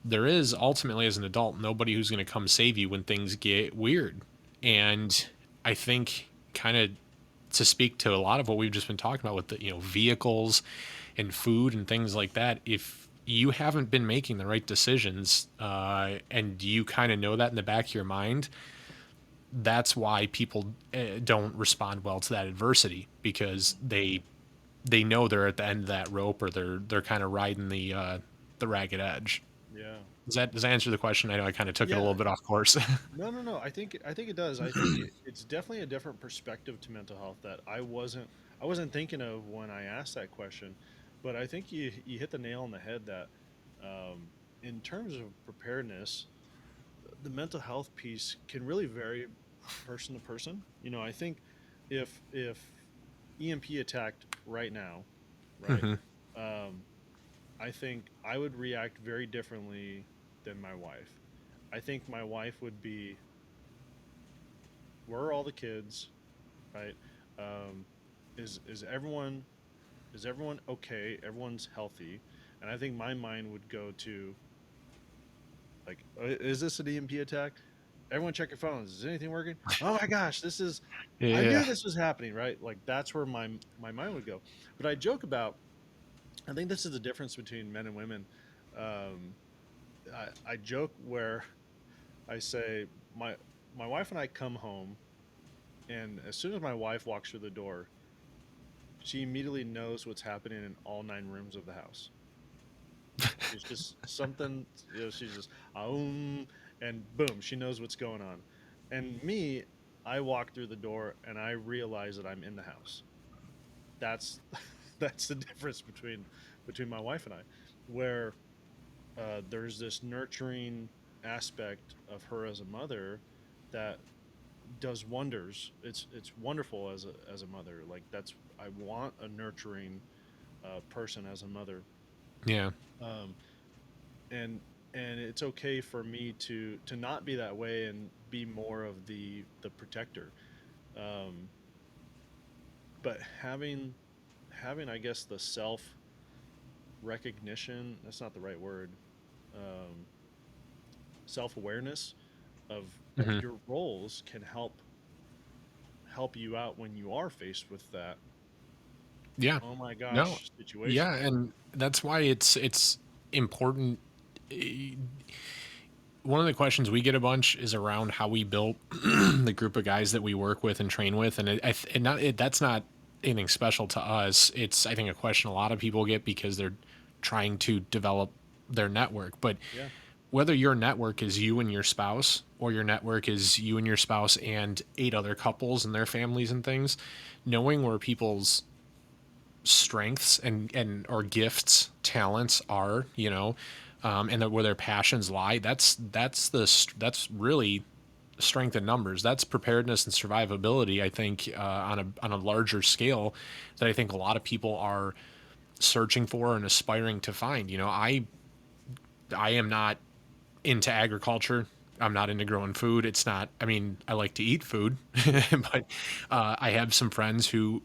there is ultimately, as an adult, nobody who's going to come save you when things get weird. Yeah. And I think, kind of to speak to a lot of what we've just been talking about with the vehicles and food and things like that, if you haven't been making the right decisions, and you kind of know that in the back of your mind, that's why people don't respond well to that adversity, because Hmm. they know they're at the end of that rope, or they're kind of riding the ragged edge. Yeah. Does that answer the question? I know I kind of took it a little Yeah. bit off course. No, no, no. I think it does. I think it's definitely a different perspective to mental health that I wasn't thinking of when I asked that question. But I think you hit the nail on the head that in terms of preparedness, the mental health piece can really vary person to person. I think if EMP attacked right now, right? Hmm. Um, I think I would react very differently than my wife. I think my wife would be, where are all the kids, right? Um, is everyone okay? Everyone's healthy, and I think my mind would go to like, is this an EMP attack? Everyone check your phones. Is anything working? Oh my gosh, this is. I Yeah. knew this was happening, right? Like that's where my mind would go. But I joke about. I think this is the difference between men and women. Um, I joke where I say my wife and I come home, and as soon as my wife walks through the door, she immediately knows what's happening in all nine rooms of the house. It's just something, she's just, and boom, she knows what's going on. And me, I walk through the door and I realize that I'm in the house. That's that's the difference between my wife and I, where there's this nurturing aspect of her as a mother that does wonders. It's wonderful as a mother. Like that's, I want a nurturing person as a mother. Yeah. Um, and it's okay for me to not be that way and be more of the protector. Um, but having I guess the self recognition, that's not the right word. Um, self awareness of Hmm. your roles can help you out when you are faced with that Yeah. oh my No. gosh Yeah, situation. and that's why it's important. Eh, One of the questions we get a bunch is around how we built the group of guys that we work with and train with, and that's not anything special to us. It's, I think, a question a lot of people get because they're trying to develop their network. But Yeah. whether your network is you and your spouse, or your network is you and your spouse and eight other couples and their families and things, knowing where people's strengths and or gifts, talents are, and where their passions lie, that's really strength in numbers. That's preparedness and survivability, I think, on a larger scale, that I think a lot of people are searching for and aspiring to find. I am not into agriculture. I'm not into growing food. It's not. I mean, I like to eat food, but I have some friends who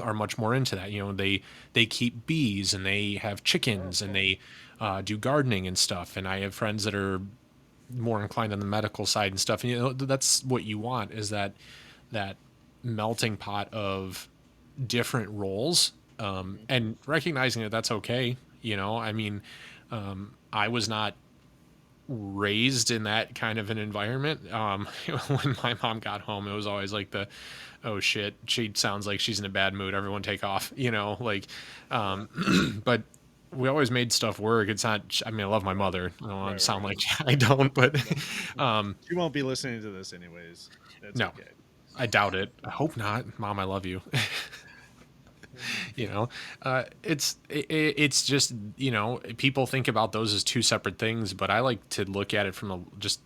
are much more into that. You know, they keep bees and they have Oh, chickens and cool. they do gardening and stuff. And I have friends that are more inclined on the medical side and stuff. And you know, that's what you want is that melting pot of different roles, Hmm. and recognizing that that's okay. You know, I mean, I was not raised in that kind of an environment. When my mom got home, it was always like the, oh shit, she sounds like she's in a bad mood. Everyone take off, you know, like, Yeah. but we always made stuff work. It's not, I mean, I love my Right. mother. I don't want Right. to Right. sound Right. like I don't, but, No. um, She won't be listening to this anyways. It's no, okay. I doubt it. I hope not. Mom, I love you. You know, it's just, you know, people think about those as two separate things, but I like to look at it from a just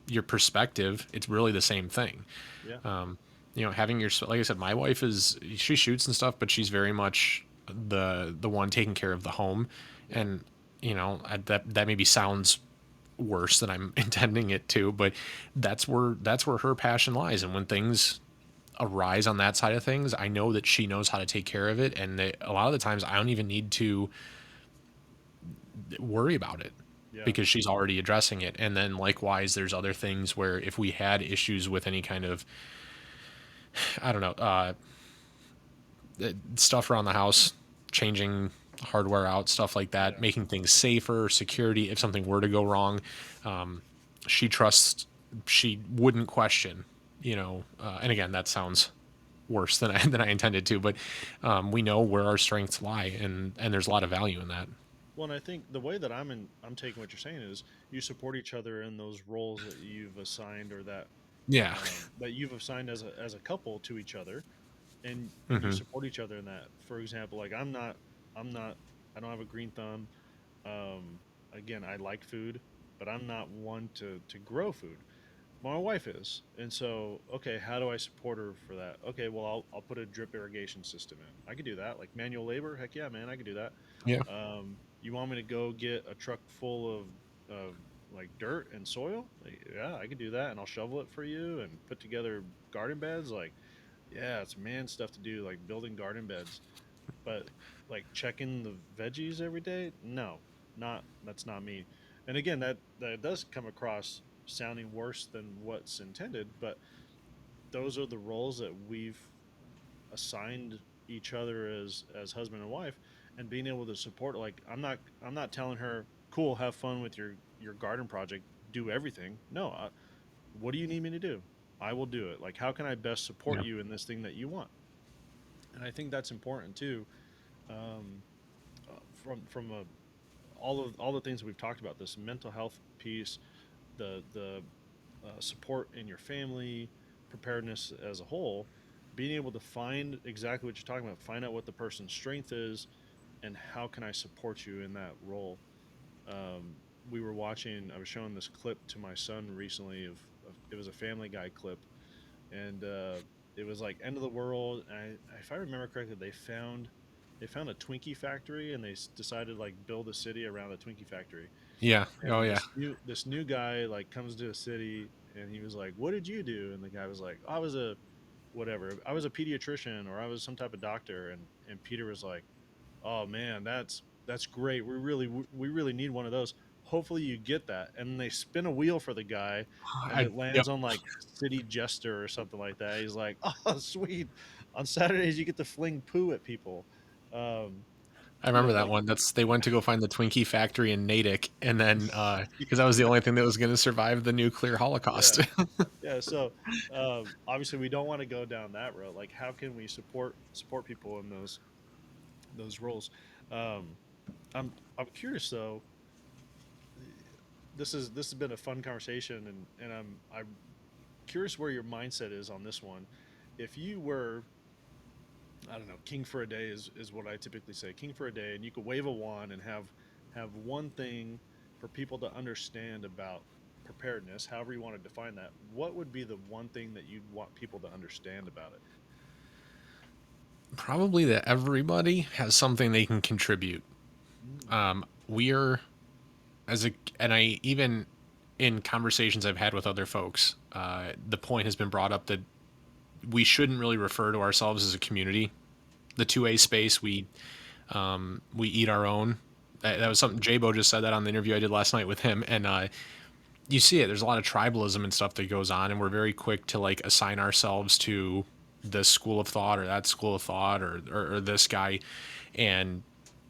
your perspective. It's really the same thing. Yeah. You know, having your, like I said, my wife is, she shoots and stuff, but she's very much the one taking care of the home. Yeah. And you know, that maybe sounds worse than I'm intending it to, but that's where her passion lies. And when things arise on that side of things, I know that she knows how to take care of it, and that a lot of the times I don't even need to worry about it Yeah. because she's already addressing it. And then likewise, there's other things where if we had issues with any kind of, I don't know, stuff around the house, changing hardware out, stuff like that, Yeah. making things safer, security, if something were to go wrong, she trusts, she wouldn't question, you know, and again, that sounds worse than than I intended to, but we know where our strengths lie, and there's a lot of value in that. Well, and I think the way that I'm taking what you're saying is you support each other in those roles that you've assigned or Yeah. that you've assigned as a couple to each other, and you Hmm. support each other in that. For example, like I'm not I don't have a green thumb. Um, Again, I like food, but I'm not one to grow food. My wife is, and so okay, how do I support her for that? Okay, well I'll put a drip irrigation system in. I could do that, like manual labor. Heck yeah, man, I could do that. Yeah. You want me to go get a truck full of like dirt and soil? Like, yeah, I could do that, and I'll shovel it for you and put together garden beds. Like, yeah, it's man stuff to do, like building garden beds. But like checking the veggies every day, no, not that's not me. And again, that does come across sounding worse than what's intended, but those are the roles that we've assigned each other as husband and wife, and being able to support. Like, I'm not telling her, cool, have fun with your garden project, do everything. No, what do you need me to do? I will do it. Like, how can I best support Yeah. you in this thing that you want? And I think that's important too. um, from all the things that we've talked about, this mental health piece, the support in your family, preparedness as a whole, being able to find exactly what you're talking about, find out what the person's strength is, and how can I support you in that role. We were watching, I was showing this clip to my son recently of it was a Family Guy clip, and it was like end of the world. And if I remember correctly, they found a Twinkie factory, and they decided like build a city around a Twinkie factory. Yeah. Oh And yeah. this new guy like comes to a city, and he was like, "What did you do?" And the guy was like, "I was a whatever. I was a pediatrician, or I was some type of doctor." And Peter was like, "Oh man, that's great. We really need one of those. Hopefully you get that." And they spin a wheel for the guy, and I it lands Yep. on like city jester or something like that. He's like, "Oh, sweet. On Saturdays you get to fling poo at people." Um, I remember that like one. That's They went to go find the Twinkie factory in Natick, and then because that was the only thing that was going to survive the nuclear yeah. holocaust. Yeah, so obviously we don't want to go down that road. Like, how can we support people in those roles? Um, I'm curious though. This has been a fun conversation, and I'm curious where your mindset is on this one. If you were, I don't know, king for a day is what I typically say, king for a day, and you could wave a wand and have one thing for people to understand about preparedness, however you want to define that. What would be the one thing that you'd want people to understand about it? Probably that everybody has something they can contribute. Mm, We're as a, and I even in conversations I've had with other folks, the point has been brought up that we shouldn't really refer to ourselves as a community. The 2A space, we eat our own. That was something Jabo just said that on the interview I did last night with him, and you see it. There's a lot of tribalism and stuff that goes on, and we're very quick to like assign ourselves to this school of thought or that school of thought or this guy, and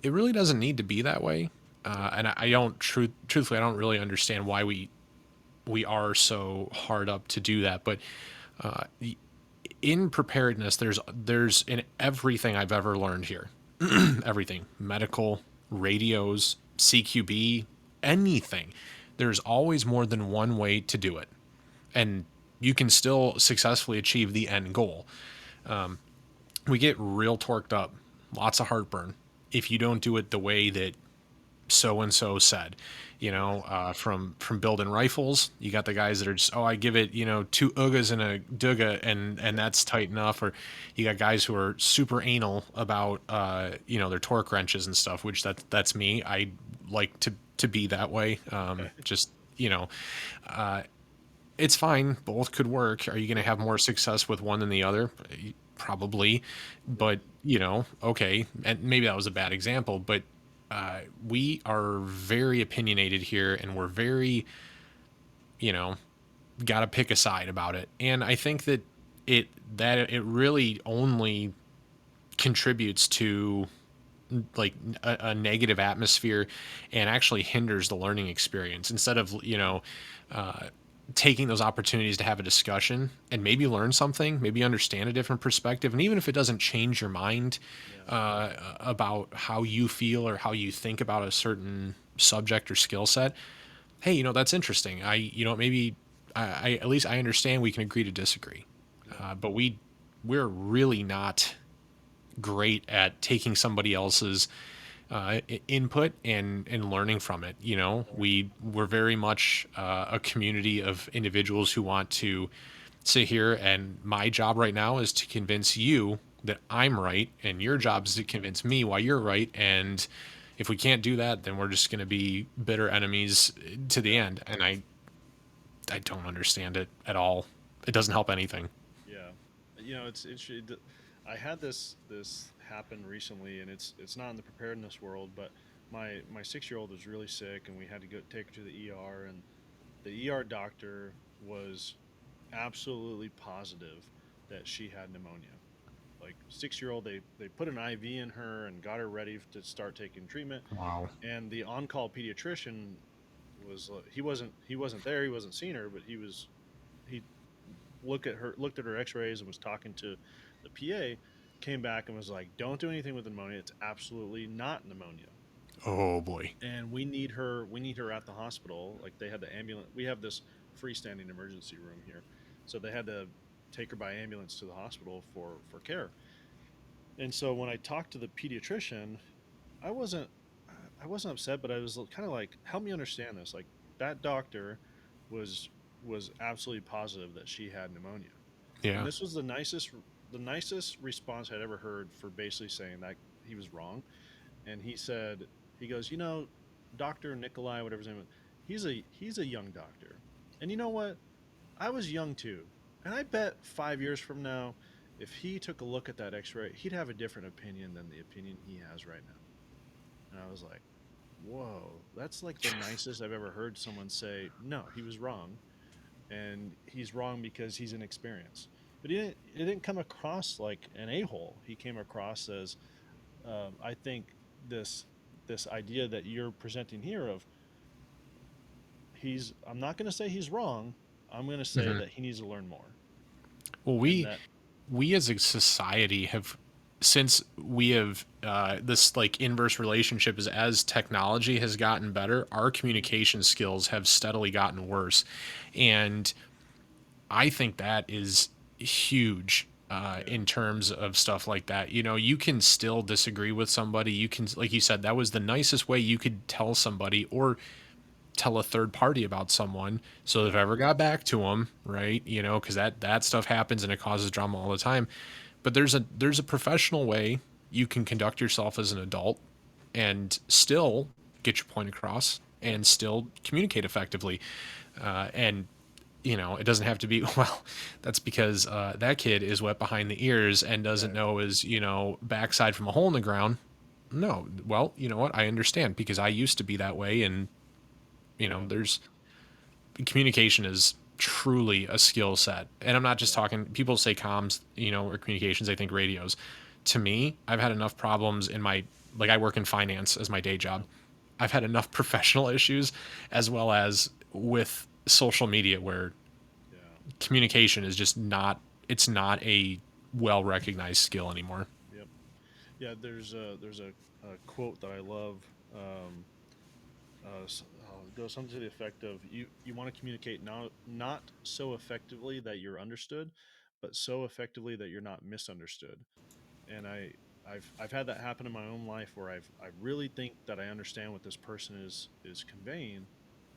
it really doesn't need to be that way. Yeah. And I don't truthfully, I don't really understand why we are so hard up to do that. But in preparedness, there's in everything I've ever learned here, everything medical, radios, CQB, anything. There's always more than one way to do it, and you can still successfully achieve the end goal. We get real torqued up, lots of heartburn if you don't do it the way that so and so said. Yes. From building rifles, you got the guys that are just, oh, I give it, two ugas and a duga, and Yeah. that's tight enough. Or you got guys who are super anal about their torque wrenches and stuff, which that's me. I like to be that way. Okay. Just it's fine. Both could work. Are you going to Yeah. have more success with one than the other? Probably. Yeah. But, okay. And maybe that was a bad example, but we are very opinionated here and we're very, you know, got to pick a side about it. And I think that it really only contributes to like a negative atmosphere and actually hinders the learning experience instead of taking those opportunities to have a discussion and maybe learn something, maybe understand a different perspective. And even if it doesn't change your mind Yeah. about how you feel or how you think about a certain subject or skill set, hey, that's interesting. Maybe I at least I understand we can agree to disagree. Yeah. But we're really not great at taking somebody else's input and learning from it. Right. We're very much a community of individuals who want to sit here, and my job right now is to convince you that I'm right, and your job is to convince me why you're right. And if we can't do that, then we're just going to be bitter enemies to the Yeah. end. And I don't understand it at all. It doesn't help anything. Yeah. It's interesting. I had this happen recently, and it's not in the preparedness world, but my 6 year old was really sick, and we had to go take her to the ER, and the ER doctor was absolutely positive that she had pneumonia. Like 6 year old, they put an IV in her and got her ready to start taking treatment, Wow. and the on call pediatrician was he wasn't there, he wasn't seeing her, but he looked at her x-rays and was talking to the PA, came back and was like, don't do anything with pneumonia, it's absolutely not pneumonia, Oh boy. and we need her at the hospital. Like, they had the ambulance, we have this freestanding emergency room here, so they had to take her by ambulance to the hospital for care. And so when I talked to the pediatrician, i wasn't I wasn't upset, but I was kind of like, help me understand this. Like, that doctor was was absolutely positive that she had pneumonia. And Yeah. this was the nicest response I'd ever heard for basically saying that he was wrong. And he goes, Dr. Nikolai, whatever his name is, he's a young doctor. And you know what? I was young too. And I bet 5 years from now, if he took a look at that x-ray, he'd have a different opinion than the opinion he has right now. And I was like, whoa, that's like the nicest I've ever heard someone say, no, he was wrong. And he's wrong because he's inexperienced. But it didn't come across like an a-hole. He came across as, I think this idea that you're presenting here of, I'm not going to say he's wrong. I'm going to say Hmm. that he needs to learn more. Well, And we that, we as a society have, since we have this like inverse relationship, is as technology has gotten better, our communication skills have steadily gotten worse, and I think that is huge. yeah, In terms of stuff like that, you can still disagree with somebody. You can, like you said, that was the nicest way you could tell somebody or tell a third party about someone. So if yeah, I ever got back to them, right, because that stuff happens and it causes drama all the time. But there's a professional way you can conduct yourself as an adult and still get your point across. Yeah. and still communicate effectively. And it doesn't have to be well. That's because that kid is wet behind the ears and doesn't Right. know his backside from a hole in the ground. No, well, you know what? I understand because I used to be that way, and Yeah. there's communication is truly a skill set. And I'm not just Yeah. talking, people say comms, or communications, they think radios. To me, I've had enough problems in my, like, I work in finance as my day Yeah. job. I've had enough professional issues as well as with social media where Yeah. communication is just not, it's not a well recognized skill anymore. Yep. Yeah. There's a quote that I love. It goes something to the effect of you want to communicate not so effectively that you're understood, but so effectively that you're not misunderstood. And I've had that happen in my own life where I really think that I understand what this person is conveying,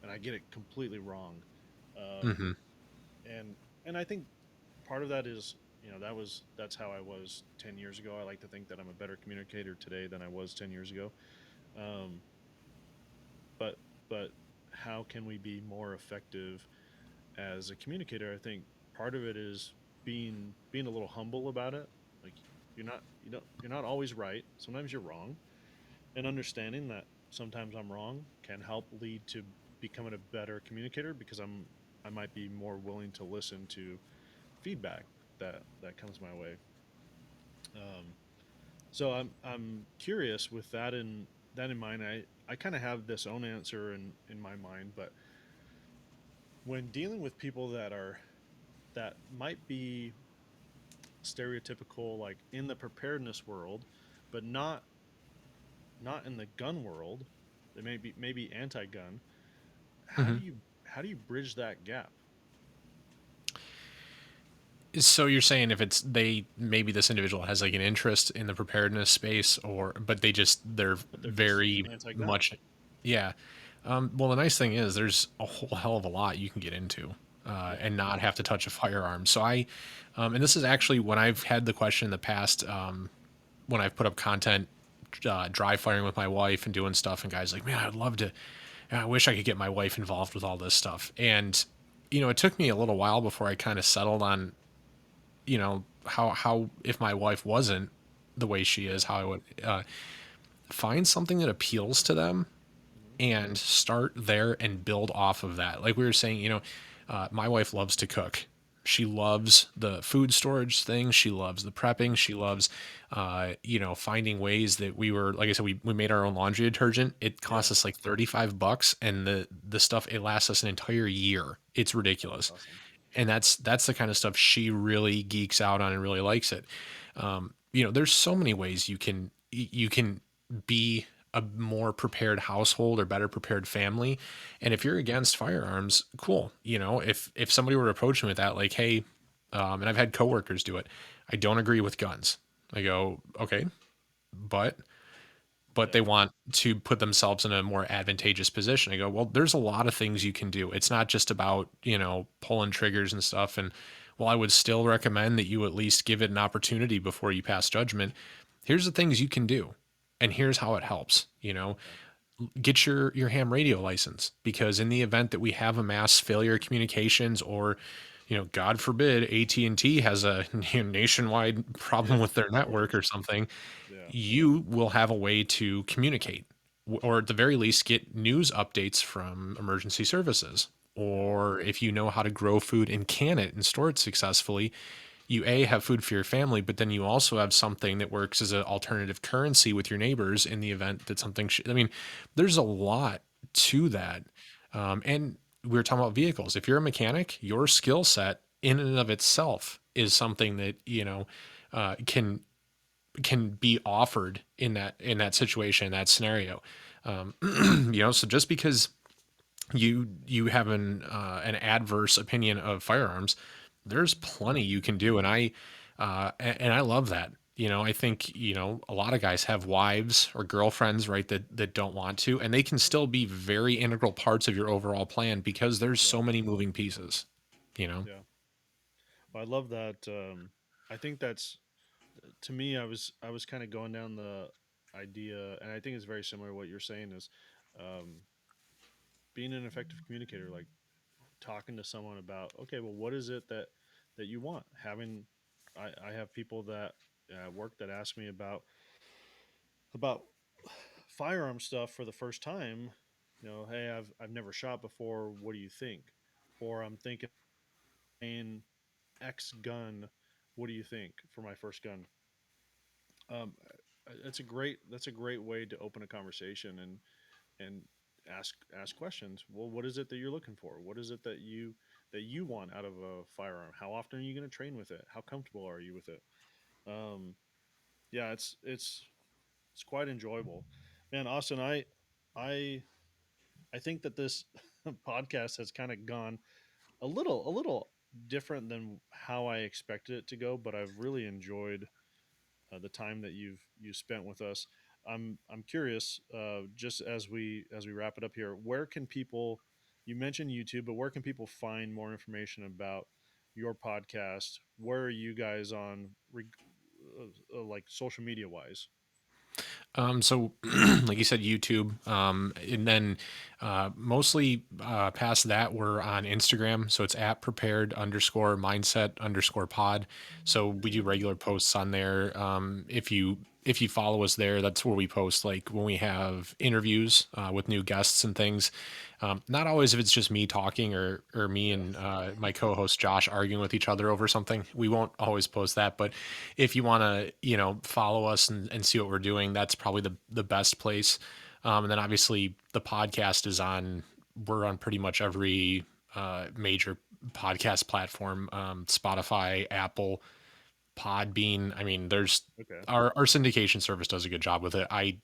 and I get it completely wrong. Um, Mm-hmm. and and I think part of that is, that's how I was 10 years ago. I like to think that I'm a better communicator today than I was 10 years ago. Um, but but how can we be more effective as a communicator? I think part of it is being a little humble about it. Like, you're not always right. Sometimes you're wrong, and understanding that sometimes I'm wrong can help lead to becoming a better communicator, because I might be more willing to listen to feedback that comes my way. Um, so I'm curious with that in mind. I kind of have this own answer in my mind, but when dealing with people that might be stereotypical, like in the preparedness world, but not in the gun world, they maybe anti-gun. Mm-hmm. How do you bridge that gap? So you're saying if it's they maybe this individual has like an interest in the preparedness space or but they're But they're just very anti-gun. much yeah. Well, the nice thing is there's a whole hell of a lot you can get into Yeah. and not have to touch a firearm. So and this is actually when I've had the question in the past when I've put up content dry firing with my wife and doing stuff, and guys like, man, I'd love to. I wish I could get my wife involved with all this stuff. And it took me a little while before I kind of settled on how if my wife wasn't the way she is, Yeah. how I would find something that appeals to them Hmm. and start there and build off of that. Like we were saying, my wife loves to cook. She loves the food storage thing. She loves the prepping. She loves, finding ways that we were, like I said, we made our own laundry detergent. It cost Yeah. us like $35, and the stuff it lasts us an entire year. It's Oh, that's ridiculous, awesome. and that's the kind of stuff she really geeks out on and really likes it. There's so many ways you can be a more prepared household or better prepared family. And if you're against firearms, cool. If somebody were to approach me with that, like, hey, and I've had coworkers do it, I don't agree with guns. I go, okay, but they Yeah. want to put themselves in a more advantageous position. I go, well, there's a lot of things you can do. It's not just about, pulling triggers and stuff. And while I would still recommend that you at least give it an opportunity before you pass judgment, here's the things you can do. And here's how it helps, Yeah. get your ham radio license, because in the event that we have a mass failure of communications, or god forbid AT&T has a nationwide problem Yeah. with their network Outage. or something, Yeah. you will have a way to communicate, or at the very least get news updates from emergency services. Yeah. Or if you know how to grow food and can it and store it successfully, you have food for your family, but then you also have something that works as an alternative currency with your neighbors in the event that something I mean, there's a lot to Yeah. that. And we were talking about vehicles. If you're a mechanic, your skill set in and of itself is something that can be offered in that situation, in that scenario. So just because you have an adverse opinion of firearms, there's plenty you can do, and I love that. I think a lot of guys have wives or girlfriends, right, that don't want to, and they can still be very integral parts of your overall plan because there's Yeah. so many moving pieces. You know. Yeah. Well, I love that. I think that's, to me, I was kind of going down the idea, and I think it's very similar to what you're saying is, um, being an effective communicator, like talking to someone about, okay, well, what is it that you want? Having, I have people that at work that ask me about firearm stuff for the first time. You know, hey, I've never shot before. What do you think? Or I'm thinking X gun. What do you think for my first gun? Um, that's a great way to open a conversation and ask questions. Well, what is it that you're looking for? What is it that you want out of a firearm? How often are you going to train with it? How comfortable are you with it? Um, yeah, it's quite enjoyable, man. Austin, I I think that this podcast has kind of gone a little different than how I expected it to go, but I've really enjoyed the time that you spent with us. I'm curious, just as we wrap it up here, where can people? You mentioned YouTube, but where can people find more information about your podcast? Where are you guys on, like social media wise? So, like you said, YouTube, and then mostly past that, we're on Instagram. So it's at prepared underscore mindset underscore pod. So we do regular posts on there. If you follow us there, that's where we post like when we have interviews with new guests and things. Not always if it's just me talking or me Yeah, and my co-host Josh arguing with each other over something. We won't always post that, but if you want to, follow us and see what we're doing, that's probably the best place. And then obviously the podcast is on. We're on pretty much every major podcast platform: Spotify, Apple, Podbean. I mean, there's okay, our syndication service does a good job with it. I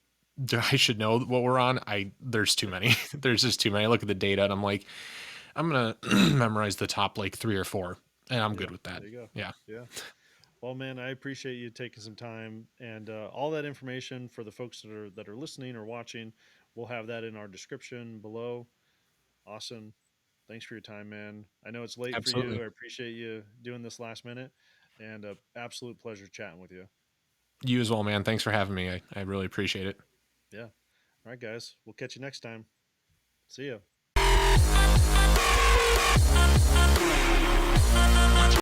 should know what we're on. There's too many. There's just too many. I look at the data and I'm like, I'm gonna memorize the top like three or four, and I'm yeah, good with that. there you go. Yeah, Yeah. Well, man, I appreciate you taking some time and all that information for the folks that are listening or watching. We'll have that in our description below. Awesome. Thanks for your time, man. I know it's late for you. absolutely. I appreciate you doing this last minute, and absolute pleasure chatting with you. You as well, man. Thanks for having me. I really appreciate it. Yeah. All right, guys. We'll catch you next time. See ya.